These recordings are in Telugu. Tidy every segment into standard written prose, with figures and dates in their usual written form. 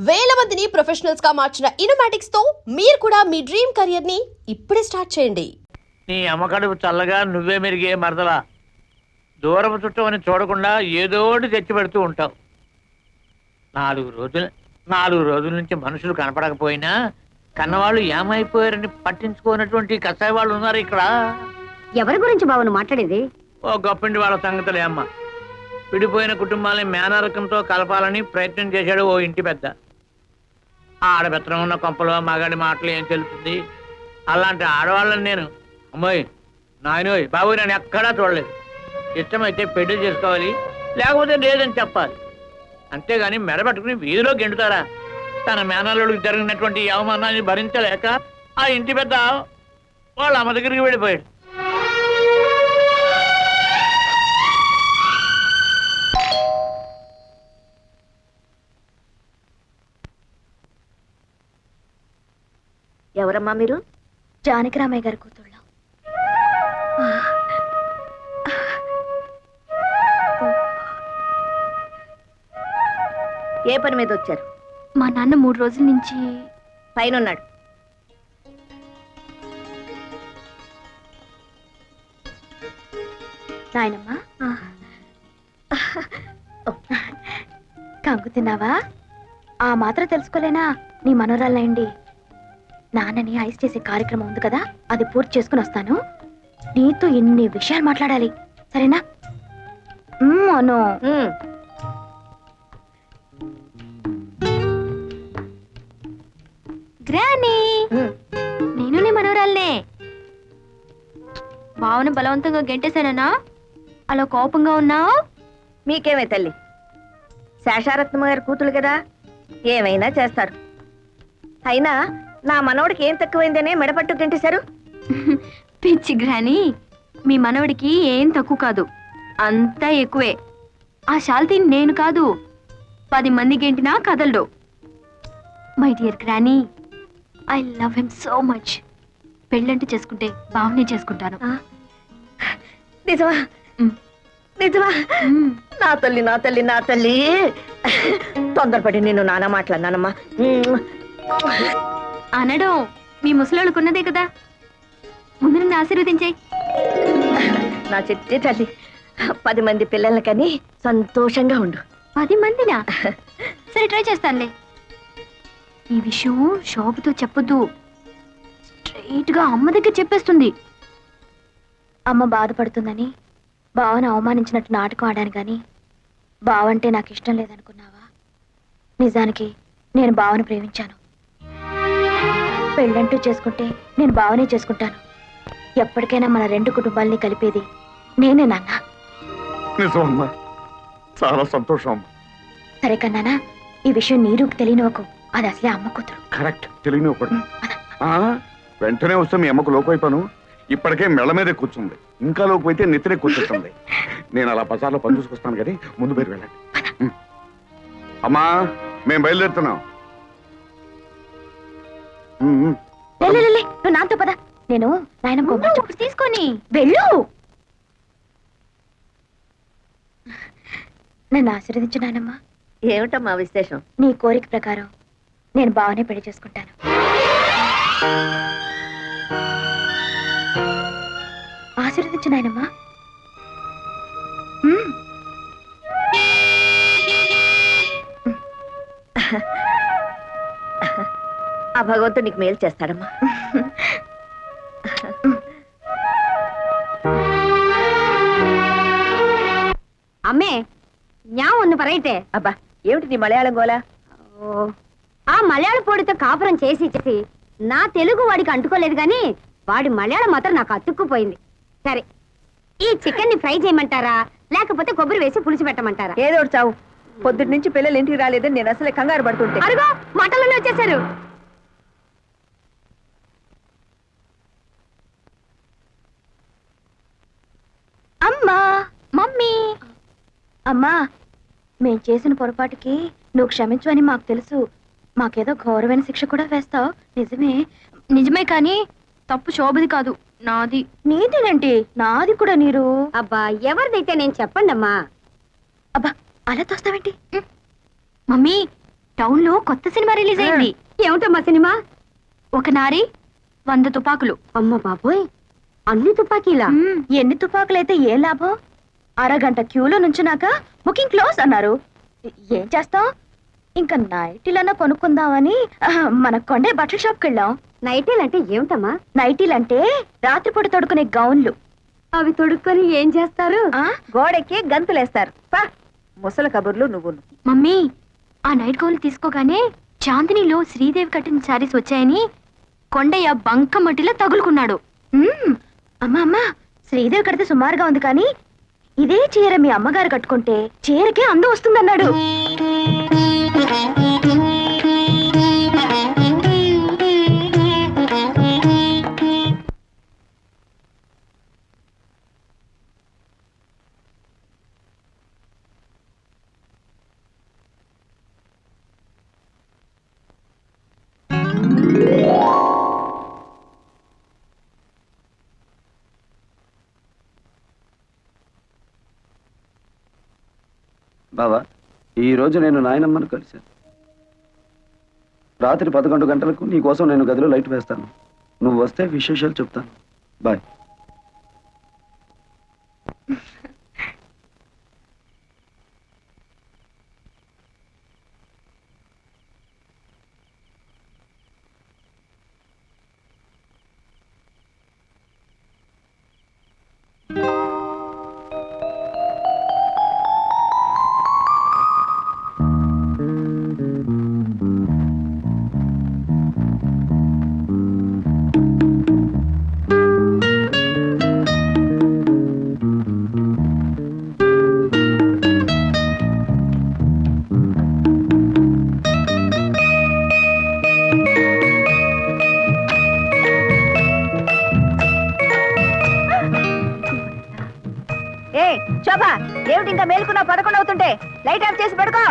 వేల మందిని ప్రొఫెషనల్స్ గా మార్చిన ఇనోమాటిక్స్ తో మీరు కూడా మీ డ్రీమ్ కెరియర్ ని ఇప్పుడే స్టార్ట్ చేయండి. నీ అమ్మకడుపు చల్లగా నువ్వే మెరిగే మరదలా. దూరపు చుట్టం అని చూడకుండా ఏదోటి తెచ్చి పెడుతూ ఉంటావు. 4 రోజుల నుంచి మనుషులు కనపడకపోయినా కన్నవాళ్ళు ఏమైపోయారని పట్టించుకోనటువంటి కసాయి వాళ్ళు ఉన్నారు ఇక్కడ. ఎవరి గురించి బావను మాట్లాడేది? ఓ గొప్పింటి వాళ్ళ సంగతులే అమ్మ. విడిపోయిన కుటుంబాలని మేనరకంతో కలపాలని ప్రయత్నం చేశాడు ఓ ఇంటి పెద్ద. ఆడబెత్తనం ఉన్న కొంపలో మగాడి మాటలు ఏం తెలుస్తుంది? అలాంటి ఆడవాళ్ళని నేను అమ్మాయి నాయనోయ్ బాబు నేను ఎక్కడా చూడలేదు. ఇష్టమైతే పెళ్లి చేసుకోవాలి, లేకపోతే లేదని చెప్పాలి. అంతేగాని మెడబెట్టుకుని వీధిలో గెంటుతారా? తన మేనల్లుడికి జరిగినటువంటి అవమానాన్ని భరించలేక ఆ ఇంటి పెద్ద వాళ్ళ అమ్మ దగ్గరికి వెళ్ళిపోయాడు. ఎవరమ్మా మీరు? జానకిరామయ్య గారి కూతుళ్ళం. ఏ పని మీద వచ్చారు? మా నాన్న 3 రోజుల నుంచి పైన ఉన్నాడు. నాయనమ్మా కంగు తిన్నావా? ఆ మాత్రం తెలుసుకోలేనా? నీ మనోరాలయండి. నాన్నని ఐస్ చేసే కార్యక్రమం ఉంది కదా, అది పూర్తి చేసుకుని వస్తాను. నీతో ఎన్ని విషయాలు మాట్లాడాలి, సరేనా? అను గ్రానీ, నేను నీ మనోరాలనే. భావన బలవంతంగా గెంటేశానా? అలా కోపంగా ఉన్నావు? మీకేమే తల్లి, శేషారత్నమ్మ గారి కూతురు కదా, ఏమైనా చేస్తారు. అయినా నా మనవడికి ఏం తక్కువైందనే మెడపట్టు గెంటేశారు. పిచ్చి గ్రానీ, మీ మనవడికి ఏం తక్కువ కాదు, అంతా ఎక్కువే. ఆ శాల్తీ నేను కాదు, 10 మంది గెంటినా కదలడు. My dear granny, I love him so much. పెళ్ళంటే చేసుకుంటే బావనే చేసుకుంటాను. నిజమా? నిజమా? నా తల్లి నా తల్లి నా తల్లి, తొందరపడి నిన్ను నానా మాట్లాడినానమ్మా. అనడం మీ ముసలాళ్ళకున్నదే కదా, ముందు నన్ను ఆశీర్వదించాయి. నా చెట్టి తల్లి, 10 మంది పిల్లల్ని కని సంతోషంగా ఉండు. 10 మందినా? సరే, ట్రై చేస్తానులే. ఈ విషయం శోభతో చెప్పొద్దు, స్ట్రైట్ గా అమ్మ దగ్గర చెప్పేస్తుంది. అమ్మ బాధపడుతుందని బావను అవమానించినట్టు నాటకం ఆడాను గాని బావంటే నాకు ఇష్టం లేదనుకున్నావా? నిజానికి నేను బావను ప్రేమించాను. పెళ్ళంటూ చేసుకుంటే నేను బావనే చేసుకుంటాను. ఎప్పటికైనా మన 2 కుటుంబాలని కలిపేది నేనే నాన్న. నిజమమ్మా, చాలా సంతోషం అమ్మా. సరే కన్నానా, ఈ విషయం నీరుకు తెలియనివ్వకు, అది అసలే అమ్మ కూతురు. కరెక్ట్, తెలియనివ్వకూడదు. వెంటనే వస్తే మీ అమ్మకు లోకైపోను. ఇప్పటికే మెళ్ళ మీదే కూర్చుంది, ఇంకా లోకపోతే నెత్తినే కూర్చుంటుంది. నేను అలా బజార్లో పని చూసుకొస్తాను కానీ ముందు మీరు వెళ్ళండి. అమ్మా, మేము బయలుదేరుతున్నాం. నువ్వు నాతో పద, నేను నాయన తీసుకొని వెళ్ళు. నన్ను ఆశీర్వదించు నాయనమ్మా. ఏమిటమ్మా విశేషం? నీ కోరిక ప్రకారం నేను బావనే పెళ్లి చేసుకుంటాను. ఆశీర్వదించు నాయనమ్మా. ఆ భగవంతుడు నీకు మేలు చేస్తాడమ్మా. అమ్మే ஞா ஒன்னு பரையிட்டே. అబ్బా, ఏమిటి నీ మలయాళం గోలా? ఆ మలయాళ పొడితో కాపురం చేసి చేసి నా తెలుగు వాడికి అంటుకోలేదు గాని వాడి మలయాళం మాత్రం నాకు అతుక్కుపోయింది. సరే, ఈ చికెన్ ని ఫ్రై చేయమంటారా లేకపోతే కొబ్బరి వేసి పులుసు పెట్టమంటారా? ఏదో ఒకటి చావు. పొద్దుటి నుంచి పిల్లలు ఇంటికి రాలేదని నేను అసలే కంగారు పడుతుంటే. అరుగో మటన్లోనే వచ్చేసారు. అమ్మా, మమ్మీ. అమ్మా, మేం చేసిన పొరపాటుకి నువ్వు క్షమించు అని మాకు తెలుసు. మాకేదో ఘోరమైన శిక్ష కూడా వేస్తావు. నిజమే. నిజమే కానీ తప్పు శోభది కాదు, నాది. నీదేనంటే నాది కూడా. నీరు అబ్బా, ఎవరిదైతే నేను చెప్పండి అమ్మా. అబ్బా, అలా తోస్తావేంటి? మమ్మీ, టౌన్ లో కొత్త సినిమా రిలీజ్ అయింది. ఏమిటమ్మా సినిమా? ఒక నారి 100 తుపాకులు. అమ్మ బాబోయ్, అన్ని తుపాకీలా? మ్మ్. ఎన్ని తుపాకులైతే ఏ లాభం? అరగంట క్యూలో నుంచున్నాక బుకింగ్ క్లోజ్ అన్నారు. ఏం చేస్తాం? ఇంకా నైటీలన్నా కొనుక్కుందామని మన కొండే బట్టల షాప్కి వెళ్ళాం. నైటీలంటే ఏమిటమ్మా? నైటీలంటే రాత్రిపూట తొడుకునే గౌన్లు. అవి తొడుక్కొని ఏం చేస్తారు? గోడెక్కి గంతులేస్తారు. ముసలి కబుర్లు నువ్వు. మమ్మీ, ఆ నైట్ గౌన్లు తీసుకోగానే చాందినిలో శ్రీదేవి కట్టిన శారీస్ వచ్చాయని కొండయ్య బంకమట్టిలో తగులుకున్నాడు. అమ్మా అమ్మా, శ్రీదేవి కడితే సుమారుగా ఉంది కానీ ఇదే చీర మీ అమ్మగారు కట్టుకుంటే చీరకే అందం వస్తుందన్నాడు. బావా, ఈ రోజు నేను నాయనమ్మను కలిశాను. రాత్రి 11 గంటలకు నీ కోసం నేను గదిలో లైట్ వేస్తాను. నువ్వు వస్తే విశేషాలు చెప్తాను. బాయ్. శోభా, ఏమిటి ఇంకా మేలుకున్నా? 11 అవుతుంటే లైట్ ఆఫ్ చేసి పడుకో.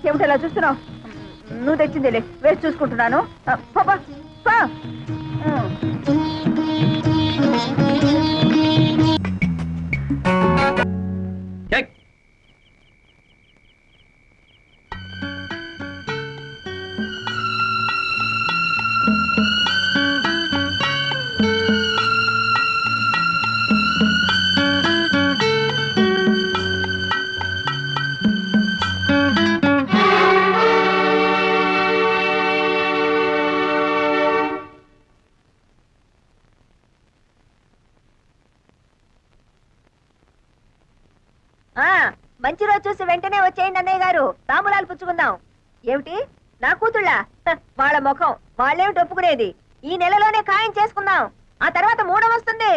ఏమిటలా చూస్తున్నావు? నువ్వు తెచ్చిందిలే, వేసి చూసుకుంటున్నాను. మంచి రోజు చూసి వెంటనే వచ్చేయండి అన్నయ్య గారు, తాంబూలాలు పుచ్చుకుందాం. ఏమిటి నా కూతుళ్ళ వాళ్ళ ముఖం వాళ్ళేమిటి ఒప్పుకునేది ఈ నెలలోనే ఖాయం చేసుకుందాం ఆ తర్వాత మూడం వస్తుంది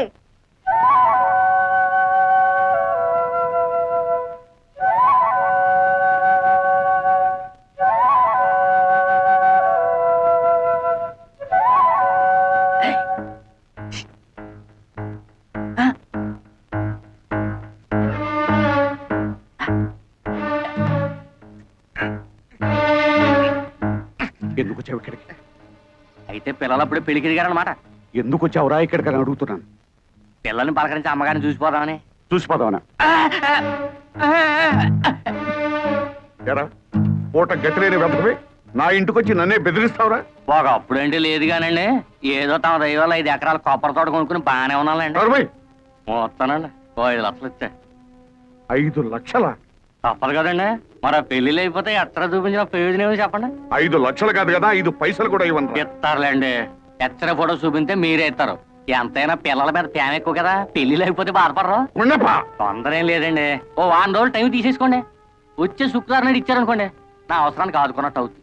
ఎందుకు వచ్చావు ఇక్కడికి? అయితే పిల్లలప్పుడు పెళ్లికి దిగారనమాట. ఎందుకు వచ్చావురా ఇక్కడికి అని అడుగుతున్నాను. పిల్లల్ని పలకరించి అమ్మగారిని చూసిపోదామని. చూసిపోదామనా? ఎరా పూట గతి లేని వెంటనే నా ఇంటికి వచ్చి నన్నే బెదిరిస్తావురా? ఒక అప్పుడంటే లేదు కానండి, ఏదో తమ దైవాలు 5 ఎకరాల కొబ్బరి తోట కొనుక్కుని బాగానే ఉన్నాలండి. నోర్మయ్, మొత్తానండి 5 లక్షలు ఇచ్చా. 5 లక్షలా? తప్పదు కదండి, మరి పెళ్లిళ్ళు అయిపోతే ఎక్కడ చూపించిన ప్రయోజనం ఏమో చెప్పండి. 5 లక్షలు కాదు కదా, 5 పైసలు కూడా ఇవ్వను. ఇస్తారులేండి, ఎచ్చర ఫోటో చూపితే మీరే ఇస్తారు. ఎంతైనా పిల్లల మీద ప్రేమ ఎక్కువ కదా, పెళ్లిళ్ళు అయిపోతే బాధపడరు. ఉండపా. తొందర ఏం లేదండి, ఓ 1 రోజులు టైం తీసేసుకోండి. వచ్చే శుక్రవారం నాడు ఇచ్చారనుకోండి, నా అవసరానికి ఆదుకున్నట్టు అవుతుంది.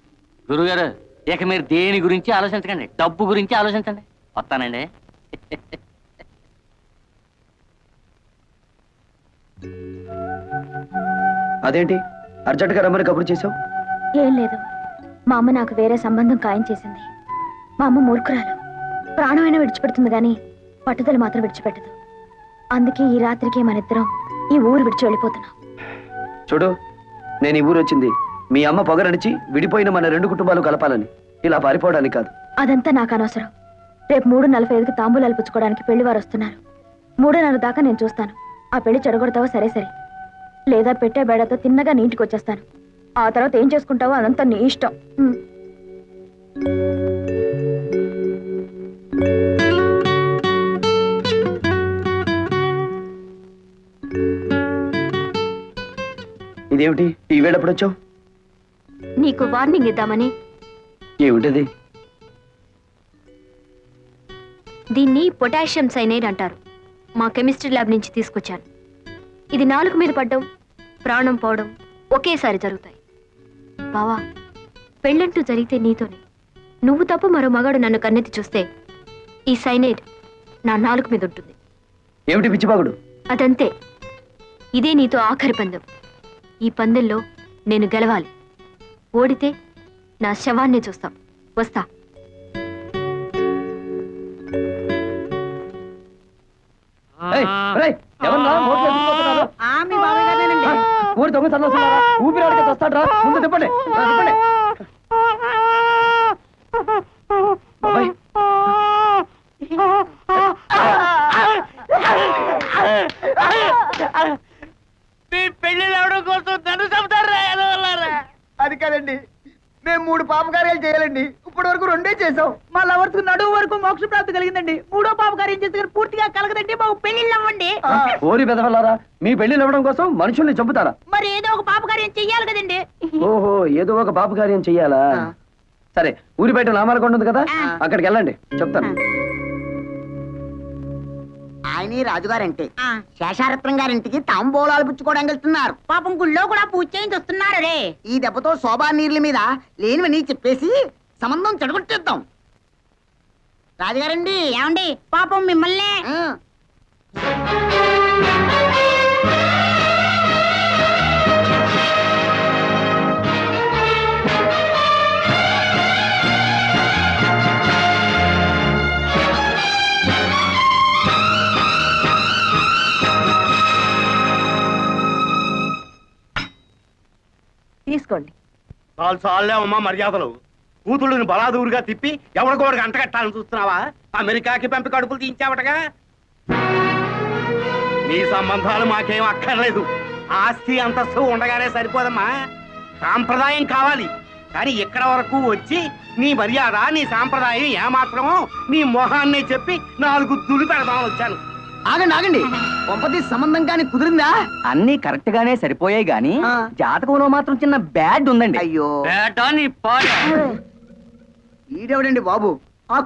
గురుగారు, ఇక మీరు దేని గురించి ఆలోచించకండి, డబ్బు గురించి ఆలోచించండి. వస్తానండి. అదేంటి అర్జెంట్గా రమ్మని కబురు చేసావు? ఏం లేదు మా అమ్మ నాకు వేరే సంబంధం ఖాయం చేసింది మా అమ్మ మూర్ఖురాలు ప్రాణమైనా విడిచిపెడుతుంది గాని పట్టుదల మాత్రం విడిచిపెట్టదు అందుకే ఈ రాత్రికి మనిద్దరం ఈ ఊరు విడిచి వెళ్ళిపోతున్నాం చూడు, నేను ఈ ఊరు వచ్చింది మీ అమ్మ పొగరడిచి విడిపోయిన మన 2 కుటుంబాలు కలపాలని, ఇలా పారిపోవడానికి కాదు. అదంతా నాకు అనవసరం రేపు 3:45కి తాంబూలాలు పుచ్చుకోవడానికి పెళ్లి వారు వస్తున్నారు 3:30 దాకా నేను చూస్తాను ఆ పెళ్లి చెడగొడతావో సరే సరే లేదా పెట్టే బేడతో తిన్నగా నీ ఇంటికి వచ్చేస్తాను ఆ తర్వాత ఏం చేసుకుంటావో అదంతా నీ ఇష్టం ఇదేమిటి ఈ వేళ ఎప్పుడు వచ్చావు? నీకు వార్నింగ్ ఇద్దామని. ఏమిటది? దీన్ని పొటాషియం సైనైడ్ అంటారు. మా కెమిస్ట్రీ ల్యాబ్ నుంచి తీసుకొచ్చాను. ఇది నాలుక మీద పడ్డం, ప్రాణం పోవడం ఒకేసారి జరుగుతాయి. బావా, పెళ్ళంటూ జరిగితే నీతోనే. నువ్వు తప్ప మరో మగాడు నన్ను కన్నెత్తి చూస్తే ఈ సైనైడ్ నా నాలుక మీద ఉంటుంది. ఏమిటి పిచ్చిబాగుడు? అదంతే. ఇదే నీతో ఆఖరి పందెం. ఈ పందెంలో నేను గెలవాలి. ఓడితే నా శవాన్ని చూస్తాం. వస్తా. ఏయ్, ఏయ్, ఎవర్రా నోట్లో ఎత్తుకుపోతున్నారు? ఊరి దొంగ సన్నాసులారా, ఊపిరాడికి వస్తాడ్రా, ముందు తిప్పండి, తిప్పండి. బాబాయ్, మీ పెళ్లిళ్ళు అవడం కోసం నన్ను చెబుతారా? అది కాదండి, మేము 3 పాపకార్యాలు చేయాలండి. ఇప్పటి వరకు 2 చేసాం. మా లవర్స్ నడువు వరకు మోక్ష ప్రాప్తి కలిగిందండి. 3వ పాపకార్యం చేస్తే పూర్తిగా కలగదండి. మాకు పెళ్లిళ్ళు అవ్వండి. ఓరి బెదవలారా, మీ పెళ్లిళ్ళు ఇవ్వడం కోసం మనుషుల్ని చంపుతారా? మరి ఏదో ఒక పాపకార్యం చెయ్యాలి కదండి. ఓహో, ఏదో ఒక పాప కార్యం చెయ్యాలా? సరే, ఊరి బయట నామాలకొండ ఉంది కదా, అక్కడికి వెళ్ళండి, చెప్తాను. ఆయన రాజుగారంటే శేషారత్నం గారింటికి తాంబూలాలు పుచ్చుకోవడానికి వెళ్తున్నారు. పాపం గుళ్ళో కూడా పూజ చేయించి వస్తున్నారు రే. ఈ దెబ్బతో శోభా నీళ్ళ మీద లేనివని చెప్పేసి సంబంధం చెడగొట్టేద్దాం. రాజుగారండి, ఏమండి పాపం మిమ్మల్ని తీసుకోండి. చాలే అమ్మా మర్యాదలు. కూతుళ్ళని బలాదూరుగా తిప్పి ఎవరికోడికి అంటగట్టాలని చూస్తున్నావా? అమెరికాకి పంపి కడుపులు తీయించావటగా. నీ సంబంధాలు మాకేం అక్కర్లేదు. ఆస్తి అంతస్తు ఉండగానే సరిపోదమ్మా. సాంప్రదాయం కావాలి. కానీ ఇక్కడ వరకు వచ్చి నీ మర్యాద, నీ సాంప్రదాయం ఏమాత్రమో నీ మొహాన్నే చెప్పి 4 దులు పెడదామని వచ్చాను. ఆగండి ఆగండి, పంపతి సంబంధం కానీ కుదిరిందా? అన్ని కరెక్ట్ గానే సరిపోయాయి గాని జాతకంలో మాత్రం చిన్న బ్యాడ్ ఉందండి. అయ్యో, బేటా నీ పాట. ఈడెవడండి బాబు? ఆ